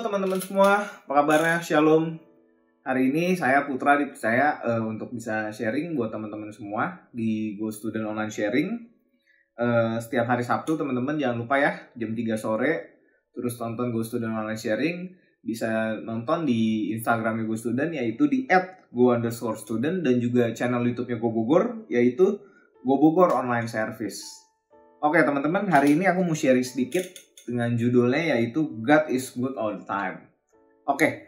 Halo teman-teman semua, apa kabarnya? Shalom. Hari ini saya Putra dipercaya untuk bisa sharing buat teman-teman semua di Go Student Online Sharing. Setiap hari Sabtu teman-teman jangan lupa ya, jam 3 sore terus tonton Go Student Online Sharing. Bisa nonton di Instagramnya Go Student yaitu di @go_student dan juga channel YouTube-nya Go Bogor yaitu Go Bogor Online Service. Oke teman-teman, hari ini aku mau sharing sedikit dengan judulnya yaitu God is good all the time. Oke,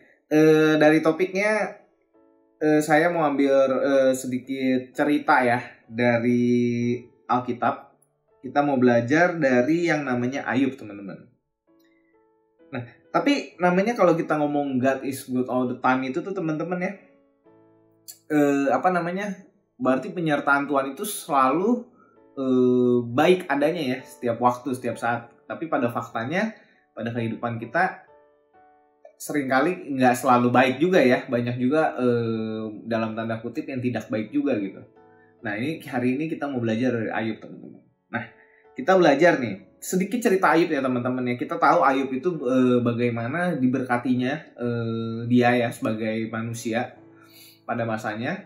dari topiknya saya mau ambil sedikit cerita ya dari Alkitab. Kita mau belajar dari yang namanya Ayub teman-teman. Nah, tapi namanya kalau kita ngomong God is good all the time itu tuh teman-teman ya, berarti penyertaan Tuhan itu selalu baik adanya ya, setiap waktu, setiap saat. Tapi pada faktanya, pada kehidupan kita seringkali nggak selalu baik juga ya. Banyak juga dalam tanda kutip yang tidak baik juga gitu. Nah ini hari ini kita mau belajar dari Ayub teman-teman. Nah kita belajar nih sedikit cerita Ayub ya teman-teman ya. Kita tahu Ayub itu bagaimana diberkatinya dia ya sebagai manusia pada masanya,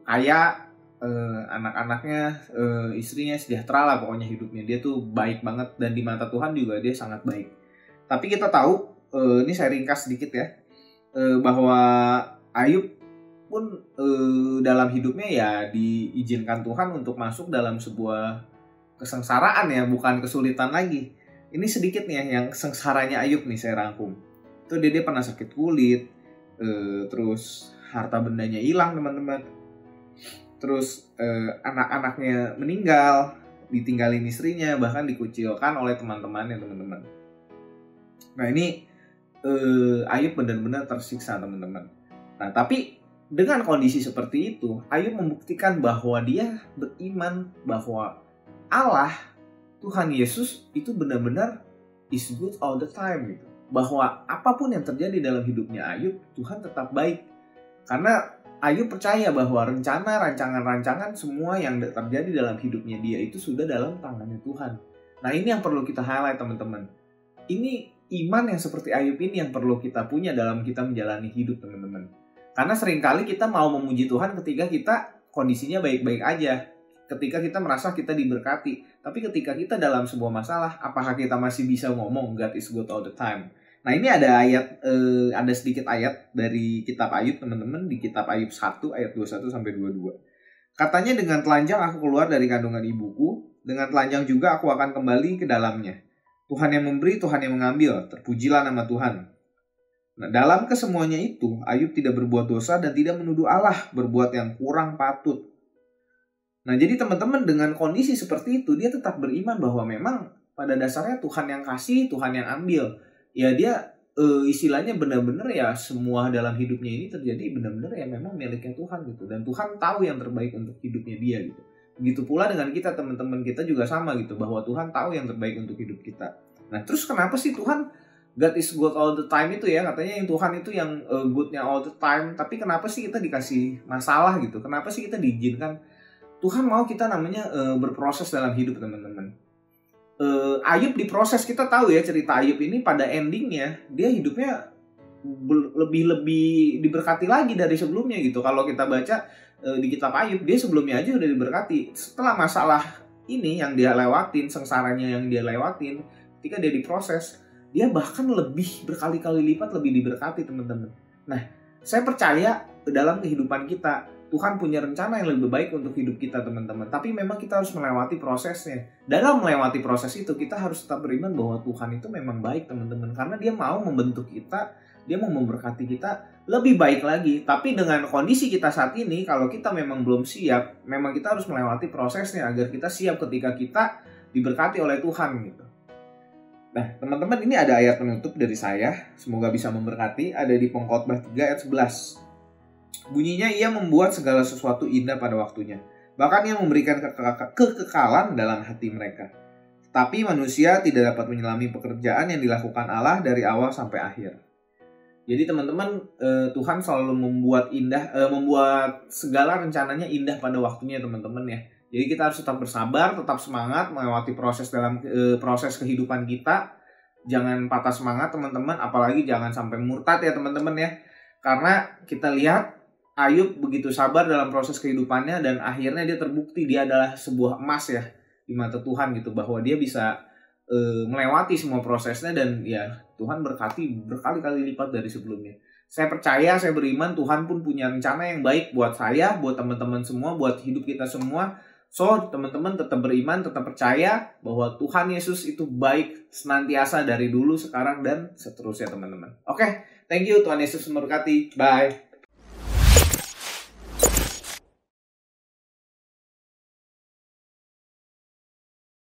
kaya, anak-anaknya, istrinya sejahtera lah pokoknya hidupnya. Dia tuh baik banget dan di mata Tuhan juga dia sangat baik. Tapi kita tahu, ini saya ringkas sedikit ya, bahwa Ayub pun dalam hidupnya ya diizinkan Tuhan untuk masuk dalam sebuah kesengsaraan ya, bukan kesulitan lagi. Ini sedikit nih ya yang sengsaranya Ayub nih saya rangkum. Itu dia pernah sakit kulit, terus harta bendanya hilang teman-teman. Terus anak-anaknya meninggal, ditinggalin istrinya, bahkan dikucilkan oleh teman-temannya teman-teman. Nah ini Ayub benar-benar tersiksa teman-teman. Nah tapi dengan kondisi seperti itu, Ayub membuktikan bahwa dia beriman bahwa Allah, Tuhan Yesus itu benar-benar is good all the time gitu. Bahwa apapun yang terjadi dalam hidupnya Ayub, Tuhan tetap baik. Karena Ayub percaya bahwa rencana, rancangan-rancangan semua yang terjadi dalam hidupnya dia itu sudah dalam tangannya Tuhan. Nah ini yang perlu kita highlight teman-teman. Ini iman yang seperti Ayub ini yang perlu kita punya dalam kita menjalani hidup teman-teman. Karena seringkali kita mau memuji Tuhan ketika kita kondisinya baik-baik aja. Ketika kita merasa kita diberkati. Tapi ketika kita dalam sebuah masalah, apakah kita masih bisa ngomong God is good all the time? Nah ini ada ayat, ada sedikit ayat dari kitab Ayub teman-teman, di kitab Ayub 1 ayat 21-22. Katanya, dengan telanjang aku keluar dari kandungan ibuku, dengan telanjang juga aku akan kembali ke dalamnya. Tuhan yang memberi, Tuhan yang mengambil, terpujilah nama Tuhan. Nah dalam kesemuanya itu, Ayub tidak berbuat dosa dan tidak menuduh Allah berbuat yang kurang patut. Nah jadi teman-teman dengan kondisi seperti itu, dia tetap beriman bahwa memang pada dasarnya Tuhan yang kasih, Tuhan yang ambil. Ya dia istilahnya benar-benar ya semua dalam hidupnya ini terjadi benar-benar ya memang miliknya Tuhan gitu. Dan Tuhan tahu yang terbaik untuk hidupnya dia gitu. Begitu pula dengan kita, teman-teman kita juga sama gitu, bahwa Tuhan tahu yang terbaik untuk hidup kita. Nah terus kenapa sih Tuhan God is good all the time itu ya, katanya yang Tuhan itu yang goodnya all the time. Tapi kenapa sih kita dikasih masalah gitu? Kenapa sih kita diizinkan? Tuhan mau kita namanya berproses dalam hidup teman-teman. Ayub diproses, kita tahu ya cerita Ayub ini pada endingnya dia hidupnya lebih diberkati lagi dari sebelumnya gitu. Kalau kita baca di kitab Ayub, dia sebelumnya aja udah diberkati. Setelah masalah ini yang dia lewatin, sengsaranya yang dia lewatin, ketika dia diproses, dia bahkan lebih berkali-kali lipat lebih diberkati teman-teman. Nah saya percaya dalam kehidupan kita Tuhan punya rencana yang lebih baik untuk hidup kita teman-teman. Tapi memang kita harus melewati prosesnya. Dalam melewati proses itu kita harus tetap beriman bahwa Tuhan itu memang baik teman-teman. Karena dia mau membentuk kita, dia mau memberkati kita lebih baik lagi. Tapi dengan kondisi kita saat ini, kalau kita memang belum siap, memang kita harus melewati prosesnya agar kita siap ketika kita diberkati oleh Tuhan gitu. Nah teman-teman, ini ada ayat penutup dari saya. Semoga bisa memberkati. Ada di Pengkhotbah 3 ayat 11. Bunyinya, ia membuat segala sesuatu indah pada waktunya. Bahkan ia memberikan kekekalan dalam hati mereka. Tapi manusia tidak dapat menyelami pekerjaan yang dilakukan Allah dari awal sampai akhir. Jadi teman-teman, Tuhan selalu membuat membuat segala rencananya indah pada waktunya teman-teman ya. Jadi kita harus tetap bersabar, tetap semangat melewati proses dalam proses kehidupan kita. jangan patah semangat teman-teman, apalagi jangan sampai murtad ya teman-teman ya. Karena kita lihat Ayub begitu sabar dalam proses kehidupannya dan akhirnya dia terbukti dia adalah sebuah emas ya di mata Tuhan gitu, bahwa dia bisa melewati semua prosesnya dan ya Tuhan berkati berkali-kali lipat dari sebelumnya. Saya percaya, saya beriman Tuhan pun punya rencana yang baik buat saya, buat teman-teman semua, buat hidup kita semua. So, teman-teman tetap beriman, tetap percaya bahwa Tuhan Yesus itu baik senantiasa dari dulu, sekarang, dan seterusnya teman-teman. Oke, thank you. Tuhan Yesus memberkati. Bye.